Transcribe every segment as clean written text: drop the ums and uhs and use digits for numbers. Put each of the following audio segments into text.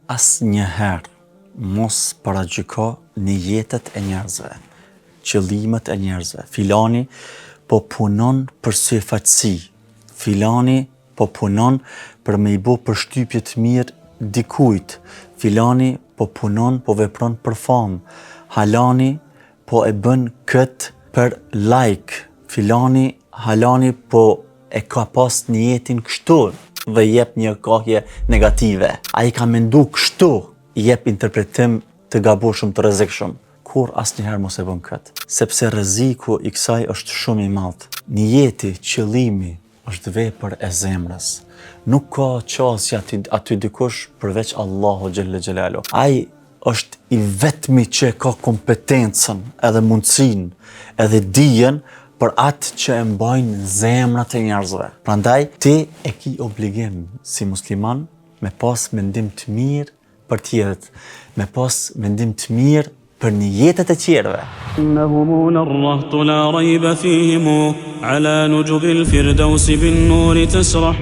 asnjëherë mos paragjyko nijetet e njerëzve, qëllimet e njerëzve. Filani po punon për syfaqësi. Filani po punon për me I bo përshtypje të mirë dikujt. Filani po punon, po vepron për famë. Halani po e bën këtë për like. Halani po e ka pas nijetin kështu dhe jep një kohje negative. Ai ka mendu kështu, jep interpretim të gabueshëm, të rrezikshëm. Kur asnjëherë mos e bën këtë, sepse rreziku I kësaj është shumë I madh. Nijeti, qëllimi është vepër e zemrës. Nuk ka qasje aty dikush përveç Allahu xhelle xhelalu. Ai është I vetmi që ka kompetencën, edhe mundësinë, edhe dijen për atë që e mbajnë zemrat e njerëzve. Prandaj ti e ki obligim si musliman me pas mendim të mirë për tjerët, me pas mendim të mirë për nijetet e tjerëve. إنهم الرهط لا ريب فيهم على نجب الفردوس بالنور تسرح.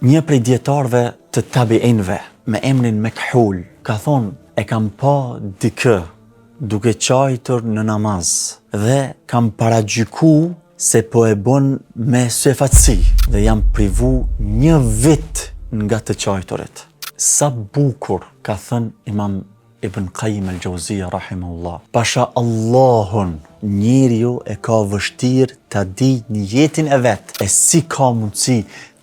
Një prej dietarëve të tabiinëve me emrin Mekhul ka thonë e kam pa dikë duke qajtur në namaz dhe kam paragjyku se po e bën me syfaqësi dhe jam privu një vit nga të qajturit. Sa bukur, ka thënë Imam Ibn Qayyim al-Jauziyja rahimahullah. Pasha Allahun, njeriu e ka vështirë ta di nijetin e vet, e si ka mundësi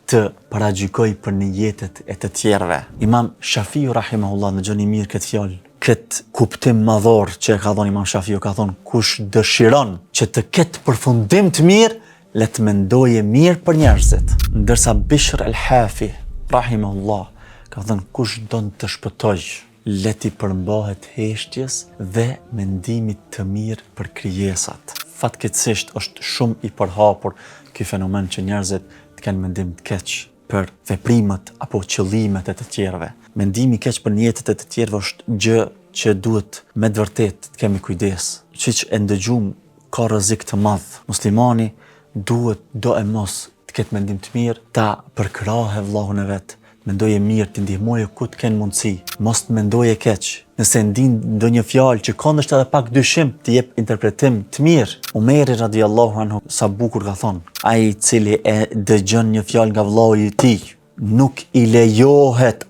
të paragjykoj për nijetet e të tjerëve. Imam Shafiu rahimahullah, në gjoni mirë këtë fjalë, këtë kuptim madhor që e ka thonë Imam Shafiu, ka thonë kush dëshiron që të ketë përfundim të mirë, le të mendoje mirë për njerëzit. Ndërsa Bishr al-Hafi rahimahullah ka thënë kush don të shpëtoj, le t'i përmbahet heshtjes dhe mendimit të mirë për krijesat. Fatkeqësisht është shumë I përhapur ky fenomen që njerëzit të kenë mendim të keq për veprimet apo qëllimet e të tjerëve. Mendimi I keq për nijetet e të tjerëve është gjë që duhet me të vërtetë të kemi kujdes. Siç e ndëgjum, ka rrezik të madh. Muslimani duhet do e mos të ketë mendim të mirë, ta përkrahe vllahun e vet. Mendoje mirë, të ndihmoje ku të kenë mundësi. Mos të mendoje keq. Nëse ndin ndonjë fjalë që ka ndoshta edhe pak dyshim, të jep interpretim të mirë. Umeri radhiyallahu anhu sa bukur ka thonë, ai I cili e dëgjon një fjalë nga vllau I tij, nuk I lejohet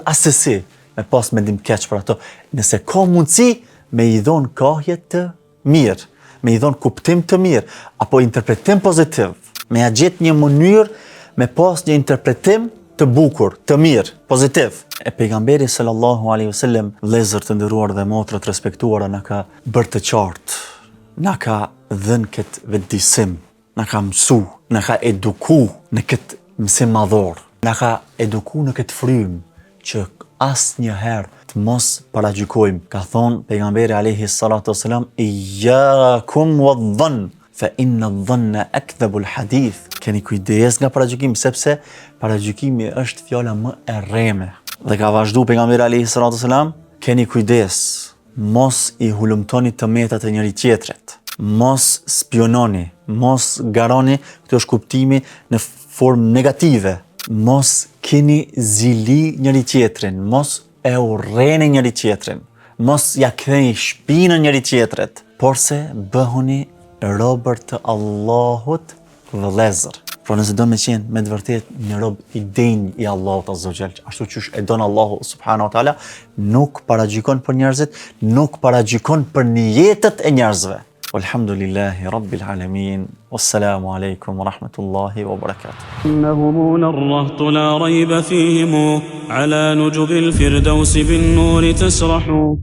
asesi me pas mendim keq për ato. Nëse ka mundësi me I dhon kohje të mirë, me I dhon kuptim të mirë, apo interpretim pozitiv, me ja gjet një mënyrë me pas një interpretim të bukur, të mirë, pozitiv. E pejgamberi sallallahu alaihi wasallam, vëllezër të nderuar dhe motra të respektuara, na ka bërë të qartë, na ka dhënë këtë vetëdijsim, na ka mësu, na ka eduku në këtë mësim madhor, na ka eduku në këtë frymë që asnjëherë të mos paragjykojmë. Ka thonë pejgamberi alaihi salatu wasalam, iyyakum wadh-dhann fa inna adh-dhanna akdhabul hadith. Keni kujdes nga paragjykimi, sepse paragjykimi është fjala më e rreme. Dhe ka vazhdu pejgamberi alayhi salatu wasalam, keni kujdes, mos I hulumtoni tëmetat e njëri tjetrit, mos spiononi, mos garoni, këtë është kuptimi në formë negative, mos keni zili njëri tjetrin, mos e urreni njëri tjetrin, mos ja ktheni shpinën njëri tjetrit, por se bëhuni robër të Allahut vëllezër. Pra nëse do me qenë me të vërtet një rob I denj I Allahut azza wa jall, ashtu qysh e don Allahu subhanahu wa taala, nuk paragjykon për njerëzit, nuk paragjykon për nijetet e njerëzve. Walhamdulillahi rabbil alamin. Wassalamu alaikum wa rahmatullahi wa barakatuh. إنهم الرهط لا ريب فيهم على نجب الفردوس بالنور تسرح.